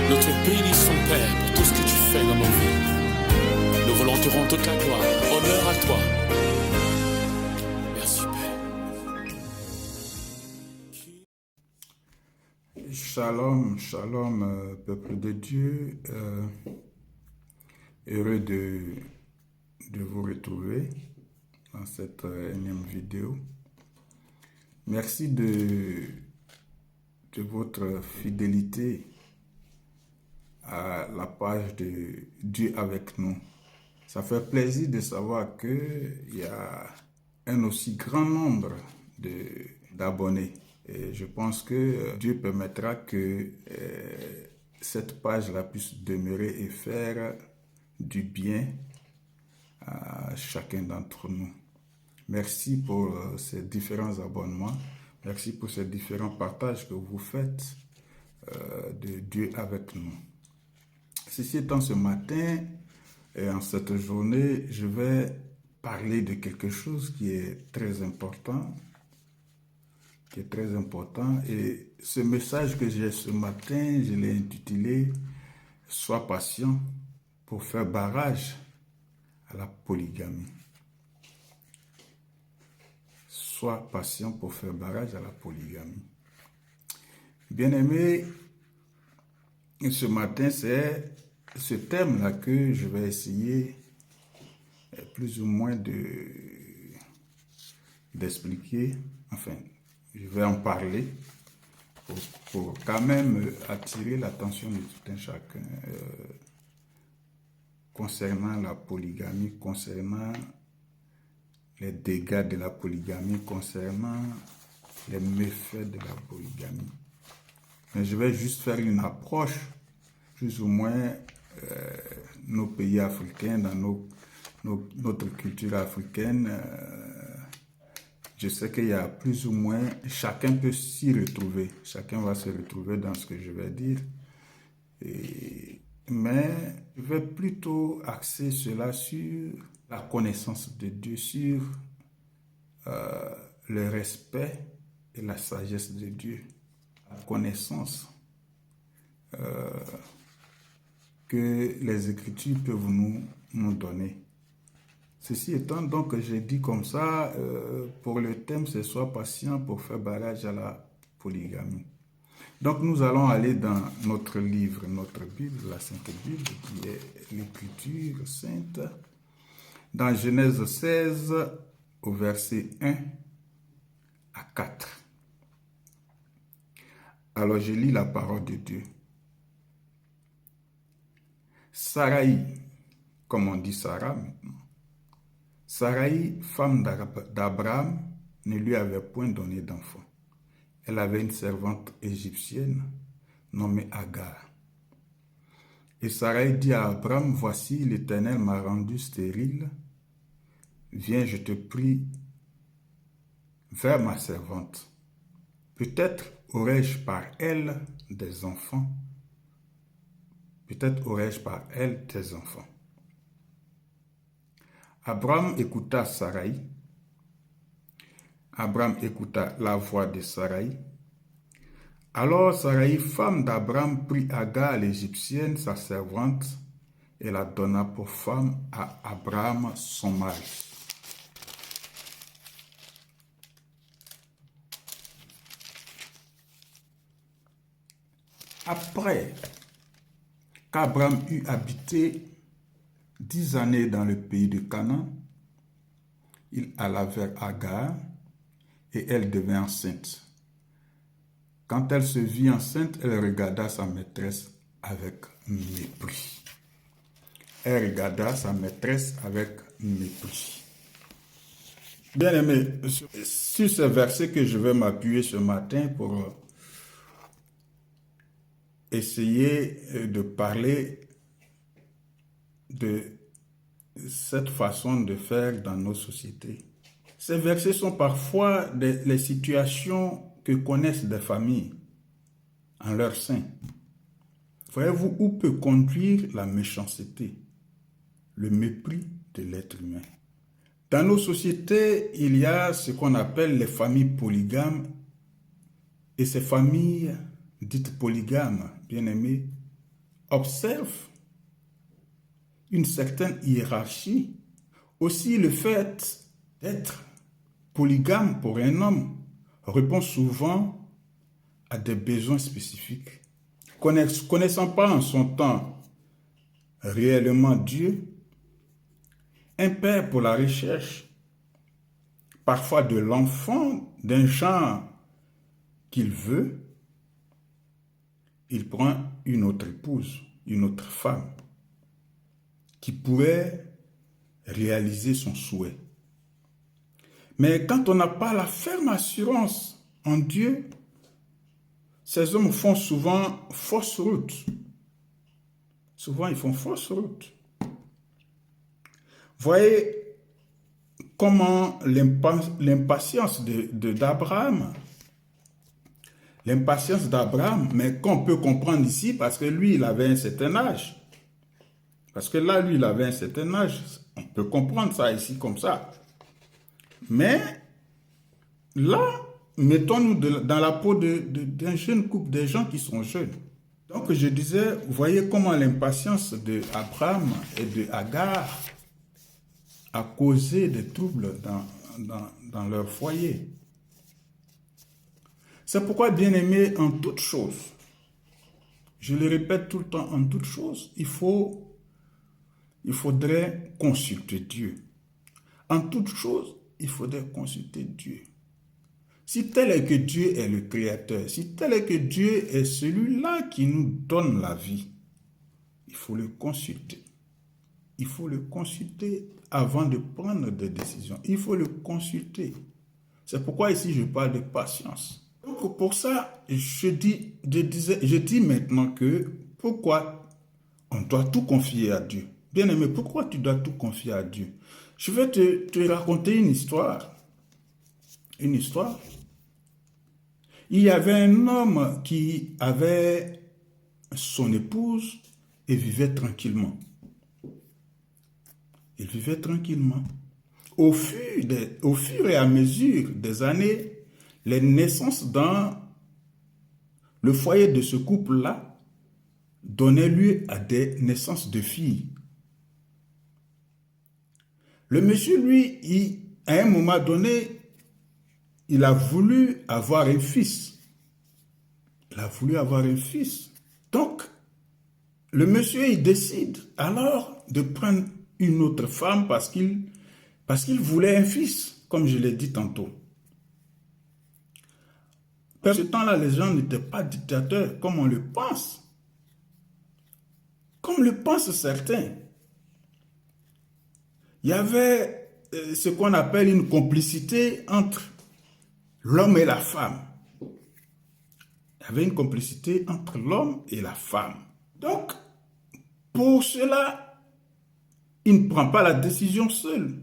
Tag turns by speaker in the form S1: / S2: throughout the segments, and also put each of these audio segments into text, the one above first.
S1: Notre bénisse son Père pour tout ce que tu fais dans nos vies. Nous voulons te rendre toute la gloire. Honneur à toi. Merci Père.
S2: Shalom, shalom, peuple de Dieu. Heureux de vous retrouver dans cette énième vidéo. Merci de votre fidélité à la page de Dieu avec nous. Ça fait plaisir de savoir qu'il y a un aussi grand nombre d'abonnés. Et je pense que Dieu permettra que cette page-là puisse demeurer et faire du bien à chacun d'entre nous. Merci pour ces différents abonnements. Merci pour ces différents partages que vous faites de Dieu avec nous. Ceci étant, ce matin et en cette journée, je vais parler de quelque chose qui est très important. Et ce message que j'ai ce matin, je l'ai intitulé « Sois patient pour faire barrage à la polygamie ». Sois patient pour faire barrage à la polygamie. Bien-aimés, ce matin, c'est ce thème-là que je vais essayer plus ou moins d'expliquer. Enfin, je vais en parler pour quand même attirer l'attention de tout un chacun concernant la polygamie, concernant les dégâts de la polygamie, concernant les méfaits de la polygamie. Mais je vais juste faire une approche, plus ou moins, nos pays africains, dans notre culture africaine. Je sais qu'il y a plus ou moins, chacun peut s'y retrouver. Chacun va se retrouver dans ce que je vais dire. Mais je vais plutôt axer cela sur la connaissance de Dieu, sur le respect et la sagesse de Dieu. La connaissance que les Écritures peuvent nous donner. Ceci étant, donc, j'ai dit comme ça, pour le thème, c'est « Sois patient pour faire barrage à la polygamie ». Donc, nous allons aller dans notre livre, notre Bible, la Sainte Bible, qui est l'Écriture sainte, dans Genèse 16, au verset 1 à 4. Alors, je lis la parole de Dieu. Saraï, comme on dit Sarah maintenant, Saraï, femme d'Abraham, ne lui avait point donné d'enfant. Elle avait une servante égyptienne nommée Agar. Et Saraï dit à Abraham, « Voici, l'Éternel m'a rendu stérile. Viens, je te prie, vers ma servante. Peut-être aurais-je par elle des enfants. Peut-être aurais-je par elle des enfants. » Abraham écouta Saraï. Abraham écouta la voix de Saraï. Alors Saraï, femme d'Abraham, prit Agar l'Égyptienne, sa servante, et la donna pour femme à Abraham, son mari. Après qu'Abraham eut habité 10 années dans le pays de Canaan, il alla vers Agar et elle devint enceinte. Quand elle se vit enceinte, elle regarda sa maîtresse avec mépris. Elle regarda sa maîtresse avec mépris. Bien-aimés, sur ce verset que je vais m'appuyer ce matin pour essayer de parler de cette façon de faire dans nos sociétés. Ces versets sont parfois les situations que connaissent des familles en leur sein. Voyez-vous où peut conduire la méchanceté, le mépris de l'être humain. Dans nos sociétés, il y a ce qu'on appelle les familles polygames. Et ces familles dites polygames, bien aimés, observe une certaine hiérarchie. Aussi, le fait d'être polygame pour un homme répond souvent à des besoins spécifiques. Connaissant pas en son temps réellement Dieu, un père pour la recherche, parfois de l'enfant d'un genre qu'il veut, il prend une autre épouse, une autre femme, qui pourrait réaliser son souhait. Mais quand on n'a pas la ferme assurance en Dieu, ces hommes font souvent fausse route. Souvent, ils font fausse route. Voyez comment l'impatience d'Abraham, mais qu'on peut comprendre ici parce que lui, il avait un certain âge. Parce que là, lui, il avait un certain âge. On peut comprendre ça ici comme ça. Mais là, mettons-nous dans la peau d'un jeune couple, des gens qui sont jeunes. Donc, je disais, vous voyez comment l'impatience d'Abraham et de Agar a causé des troubles dans leur foyer. C'est pourquoi, bien-aimés, en toutes choses, je le répète tout le temps, en toutes choses, il faudrait consulter Dieu. En toutes choses, il faudrait consulter Dieu. Si tel est que Dieu est le Créateur, si tel est que Dieu est celui-là qui nous donne la vie, il faut le consulter. Il faut le consulter avant de prendre des décisions. Il faut le consulter. C'est pourquoi ici je parle de patience. Donc pour ça, je dis maintenant que pourquoi on doit tout confier à Dieu. Bien-aimé, pourquoi tu dois tout confier à Dieu? Je vais te raconter une histoire. Une histoire. Il y avait un homme qui avait son épouse et vivait tranquillement. Il vivait tranquillement. Au fur et à mesure des années, les naissances dans le foyer de ce couple-là donnaient lieu à des naissances de filles. Le monsieur, lui, à un moment donné, il a voulu avoir un fils. Il a voulu avoir un fils. Donc, le monsieur, il décide alors de prendre une autre femme parce qu'il voulait un fils, comme je l'ai dit tantôt. Dans ce temps-là, les gens n'étaient pas dictateurs comme on le pense. Comme le pensent certains. Il y avait ce qu'on appelle une complicité entre l'homme et la femme. Il y avait une complicité entre l'homme et la femme. Donc, pour cela, il ne prend pas la décision seul.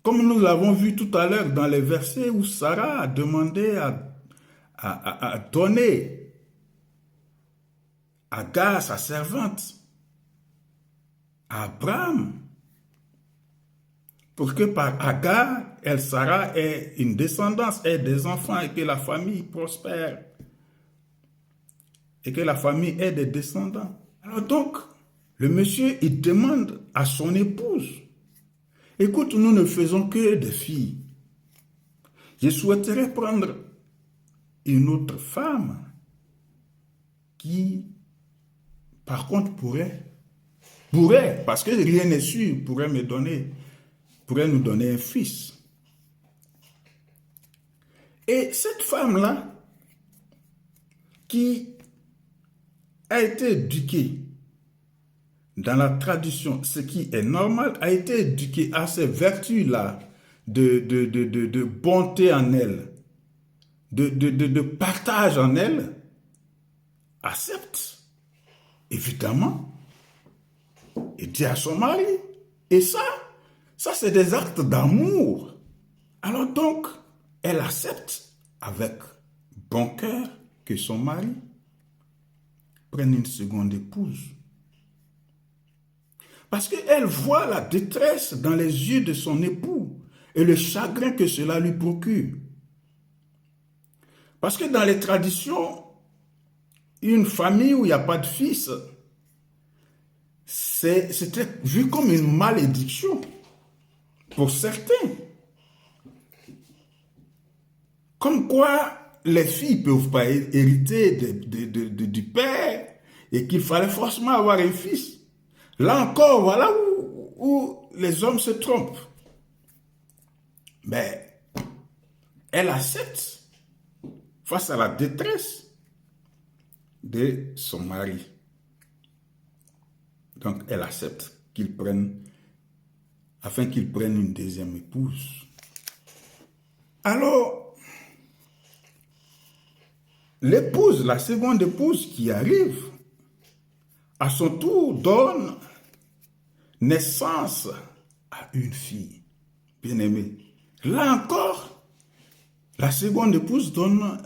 S2: Comme nous l'avons vu tout à l'heure dans les versets où Sarah a demandé à donner à Agar, sa servante, à Abraham, pour que par Agar, Sarah ait une descendance, ait des enfants et que la famille prospère. Et que la famille ait des descendants. Alors donc, le monsieur, il demande à son épouse, écoute, nous ne faisons que des filles. Je souhaiterais prendre une autre femme qui, par contre, pourrait, parce que rien n'est sûr, pourrait nous donner un fils. Et cette femme-là, qui a été éduquée dans la tradition, ce qui est normal, a été éduquée à ces vertus-là de bonté en elle, de partage en elle, accepte, évidemment, et dit à son mari. Et ça c'est des actes d'amour. Alors donc, elle accepte avec bon cœur que son mari prenne une seconde épouse. Parce qu'elle voit la détresse dans les yeux de son époux et le chagrin que cela lui procure. Parce que dans les traditions, une famille où il n'y a pas de fils, c'était vu comme une malédiction pour certains. Comme quoi les filles ne peuvent pas hériter du père et qu'il fallait forcément avoir un fils. Là encore, voilà où les hommes se trompent. Mais elle accepte face à la détresse de son mari. Donc, elle accepte afin qu'il prenne une deuxième épouse. Alors, l'épouse, la seconde épouse qui arrive, à son tour, donne naissance à une fille bien-aimée. Là encore, la seconde épouse donne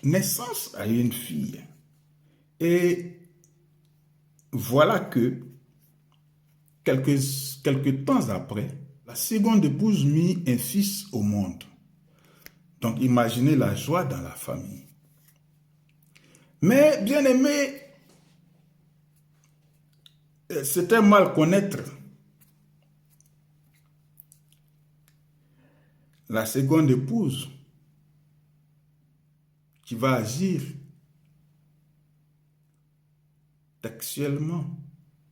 S2: naissance à une fille. Et voilà que, quelques temps après, la seconde épouse mit un fils au monde. Donc, imaginez la joie dans la famille. Mais, bien aimé, c'était mal connaître. La seconde épouse qui va agir textuellement,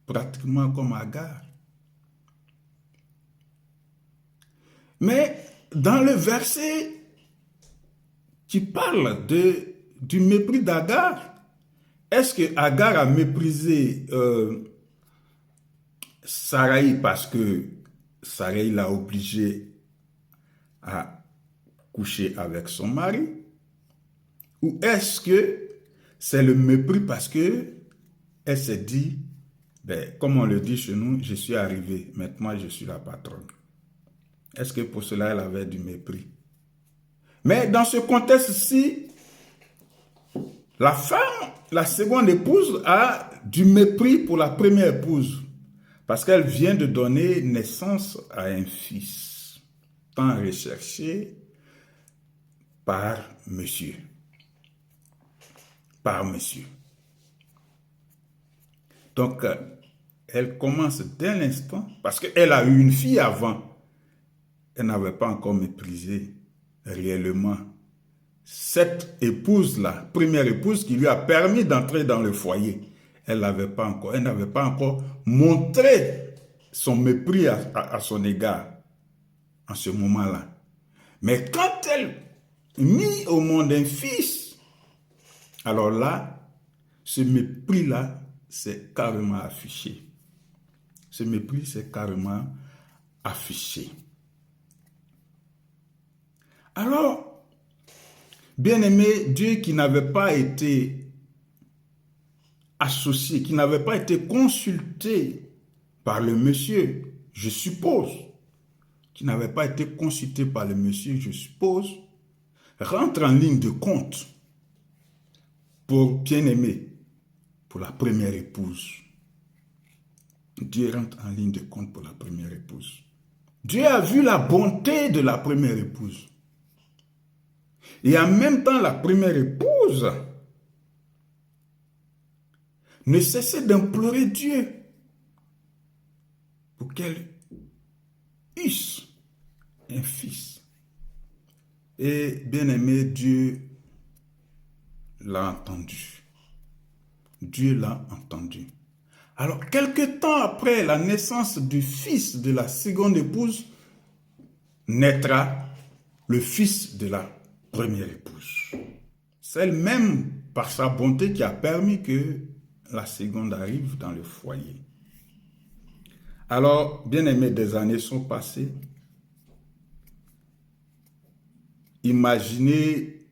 S2: pratiquement comme Agar. Mais dans le verset qui parle du mépris d'Agar, est-ce que Agar a méprisé Sarai parce que Sarai l'a obligé à coucher avec son mari? Ou est-ce que c'est le mépris parce que elle s'est dit, comme on le dit chez nous, je suis arrivé, maintenant je suis la patronne. Est-ce que pour cela elle avait du mépris? Mais dans ce contexte-ci, la femme, la seconde épouse, a du mépris pour la première épouse parce qu'elle vient de donner naissance à un fils, tant recherché par monsieur. Donc, elle commence dès l'instant, parce qu'elle a eu une fille avant, elle n'avait pas encore méprisé réellement cette épouse-là, première épouse qui lui a permis d'entrer dans le foyer. Elle n'avait pas encore montré son mépris à son égard en ce moment-là. Mais quand elle mit au monde un fils, alors là, ce mépris-là, c'est carrément affiché. Ce mépris, c'est carrément affiché. Alors, bien-aimé, Dieu qui n'avait pas été associé, qui n'avait pas été consulté par le monsieur, je suppose, qui n'avait pas été consulté par le monsieur, je suppose, rentre en ligne de compte pour bien-aimé, pour la première épouse. Dieu rentre en ligne de compte pour la première épouse. Dieu a vu la bonté de la première épouse. Et en même temps, la première épouse ne cessait d'implorer Dieu pour qu'elle eusse un fils. Et bien-aimé, Dieu l'a entendu. Dieu l'a entendu. Alors, quelque temps après la naissance du fils de la seconde épouse, naîtra le fils de la première épouse. C'est elle-même, par sa bonté, qui a permis que la seconde arrive dans le foyer. Alors, bien aimé, des années sont passées. Imaginez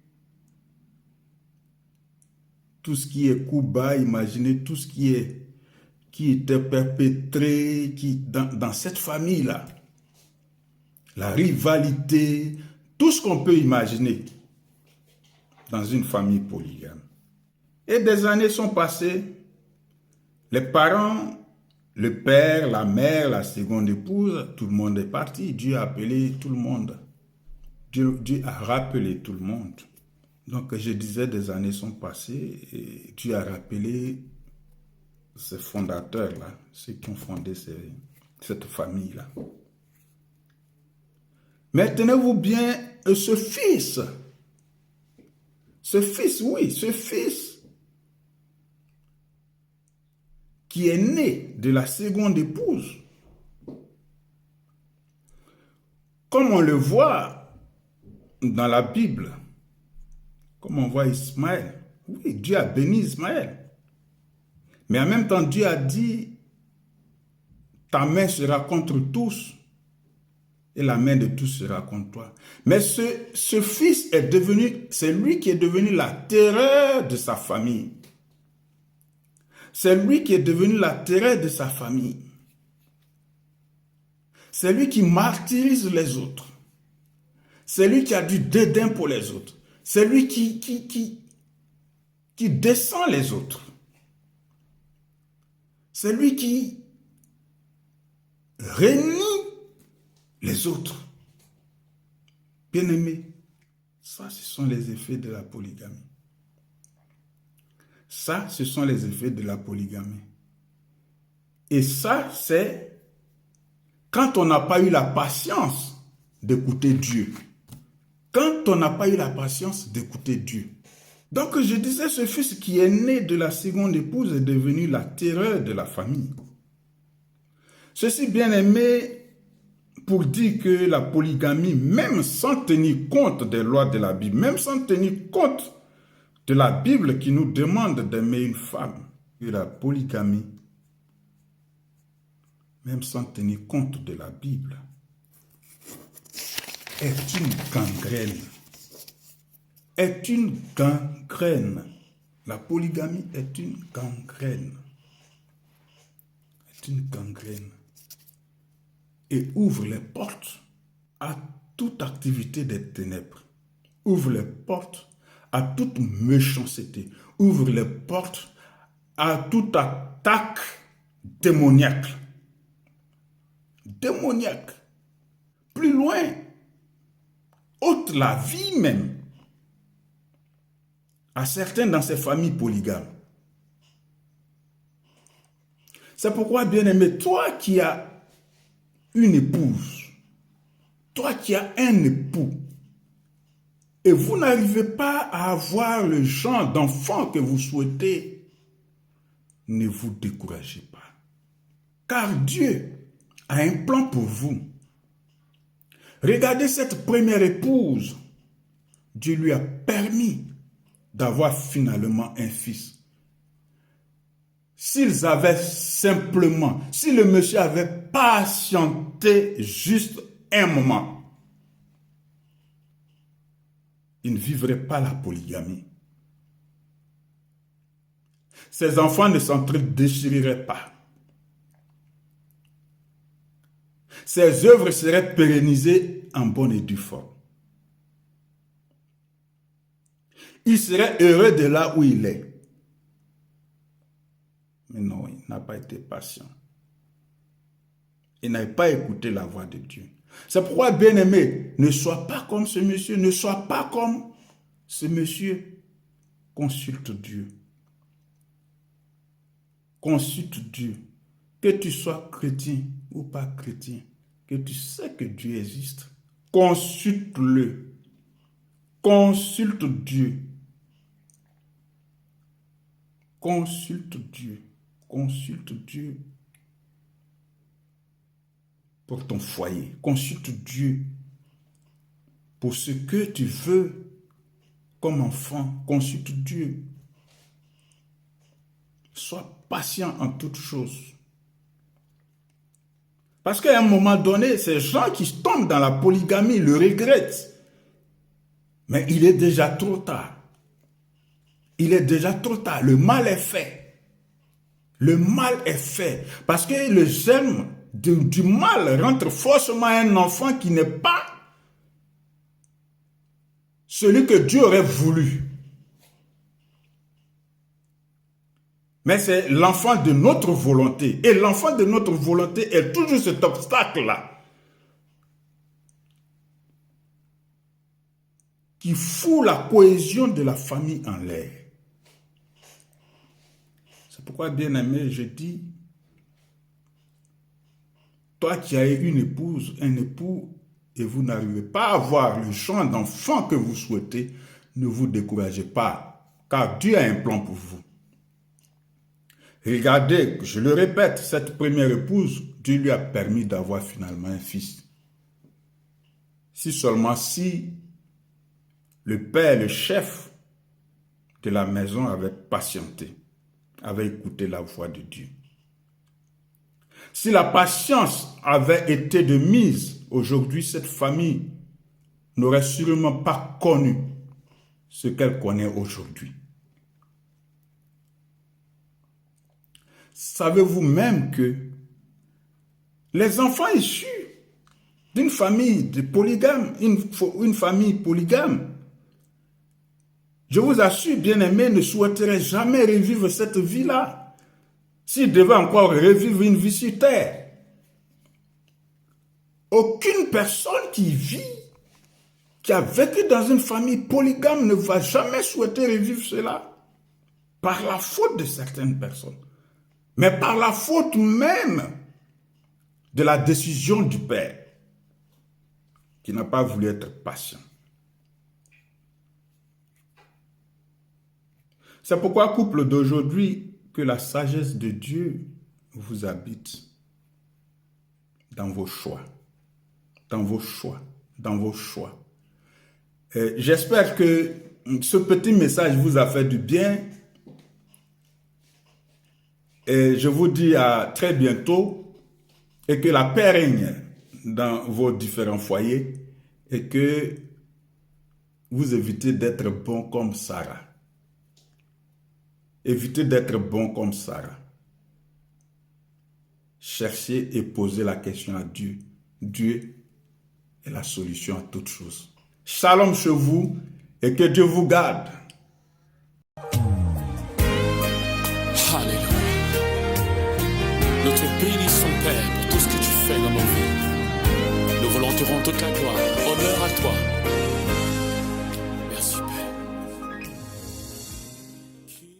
S2: tout ce qui est coup bas, imaginez tout ce qui était perpétré dans cette famille-là. La rivalité, tout ce qu'on peut imaginer dans une famille polygame. Et des années sont passées, les parents, le père, la mère, la seconde épouse, tout le monde est parti. Dieu a appelé tout le monde. Dieu a rappelé tout le monde. Donc, je disais, des années sont passées et Dieu a rappelé ces fondateurs-là, ceux qui ont fondé cette famille-là. Mais tenez-vous bien, ce fils, qui est né de la seconde épouse, comme on le voit dans la Bible, comme on voit Ismaël, oui, Dieu a béni Ismaël. Mais en même temps, Dieu a dit, ta main sera contre tous et la main de tous sera contre toi. Mais ce fils est devenu, c'est lui qui est devenu la terreur de sa famille. C'est lui qui est devenu la terreur de sa famille. C'est lui qui martyrise les autres. C'est lui qui a du dédain pour les autres. C'est lui qui descend les autres. C'est lui qui renie les autres. Bien-aimés, ça, ce sont les effets de la polygamie. Ça, ce sont les effets de la polygamie. Et ça, c'est quand on n'a pas eu la patience d'écouter Dieu. Quand on n'a pas eu la patience d'écouter Dieu. Donc, je disais, ce fils qui est né de la seconde épouse est devenu la terreur de la famille. Ceci, bien aimé, pour dire que la polygamie, même sans tenir compte des lois de la Bible, même sans tenir compte de la Bible qui nous demande d'aimer une femme, que la polygamie, même sans tenir compte de la Bible, est une gangrène. Est une gangrène. La polygamie est une gangrène. Est une gangrène. Et ouvre les portes à toute activité des ténèbres. Ouvre les portes à toute méchanceté. Ouvre les portes à toute attaque démoniaque. Démoniaque. Plus loin, ôte la vie même à certains dans ces familles polygames. C'est pourquoi, bien-aimé, toi qui as une épouse, toi qui as un époux, et vous n'arrivez pas à avoir le genre d'enfant que vous souhaitez, ne vous découragez pas. Car Dieu a un plan pour vous. Regardez cette première épouse. Dieu lui a permis d'avoir finalement un fils. S'ils avaient simplement, si le monsieur avait patienté juste un moment, il ne vivrait pas la polygamie. Ses enfants ne s'entre-déchireraient pas. Ses œuvres seraient pérennisées en bonne et due forme. Il serait heureux de là où il est. Mais non, il n'a pas été patient. Il n'a pas écouté la voix de Dieu. C'est pourquoi, bien-aimé, ne sois pas comme ce monsieur, ne sois pas comme ce monsieur. Consulte Dieu. Consulte Dieu. Que tu sois chrétien ou pas chrétien, que tu sais que Dieu existe, consulte-le. Consulte Dieu. Consulte Dieu. Consulte Dieu pour ton foyer. Consulte Dieu pour ce que tu veux comme enfant. Consulte Dieu. Sois patient en toutes choses. Parce qu'à un moment donné, ces gens qui tombent dans la polygamie le regrettent. Mais il est déjà trop tard. Il est déjà trop tard. Le mal est fait. Le mal est fait. Parce que le germe du mal rentre forcément à un enfant qui n'est pas celui que Dieu aurait voulu. Mais c'est l'enfant de notre volonté. Et l'enfant de notre volonté est toujours cet obstacle-là qui fout la cohésion de la famille en l'air. C'est pourquoi, bien-aimé, je dis, toi qui as une épouse, un époux, et vous n'arrivez pas à avoir le genre d'enfant que vous souhaitez, ne vous découragez pas, car Dieu a un plan pour vous. Regardez, je le répète, cette première épouse, Dieu lui a permis d'avoir finalement un fils. Si seulement si le père, le chef de la maison avait patienté, avait écouté la voix de Dieu. Si la patience avait été de mise, aujourd'hui, cette famille n'aurait sûrement pas connu ce qu'elle connaît aujourd'hui. Savez-vous même que les enfants issus d'une famille de polygame, une famille polygame, je vous assure, bien-aimés, ne souhaiteraient jamais revivre cette vie-là. S'ils devaient encore revivre une vie sur terre. Aucune personne qui vit, qui a vécu dans une famille polygame ne va jamais souhaiter revivre cela. Par la faute de certaines personnes. Mais par la faute même de la décision du père, qui n'a pas voulu être patient. C'est pourquoi, couple d'aujourd'hui, que la sagesse de Dieu vous habite dans vos choix, dans vos choix, dans vos choix. J'espère que ce petit message vous a fait du bien. Et je vous dis à très bientôt et que la paix règne dans vos différents foyers et que vous évitez d'être bon comme Sarah. Évitez d'être bon comme Sarah. Cherchez et posez la question à Dieu. Dieu est la solution à toutes choses. Shalom chez vous et que Dieu vous garde.
S1: Alléluia. Nous te bénissons, Père, pour tout ce que tu fais dans nos vies. Nous voulons te rendre toute la gloire. Honneur à toi.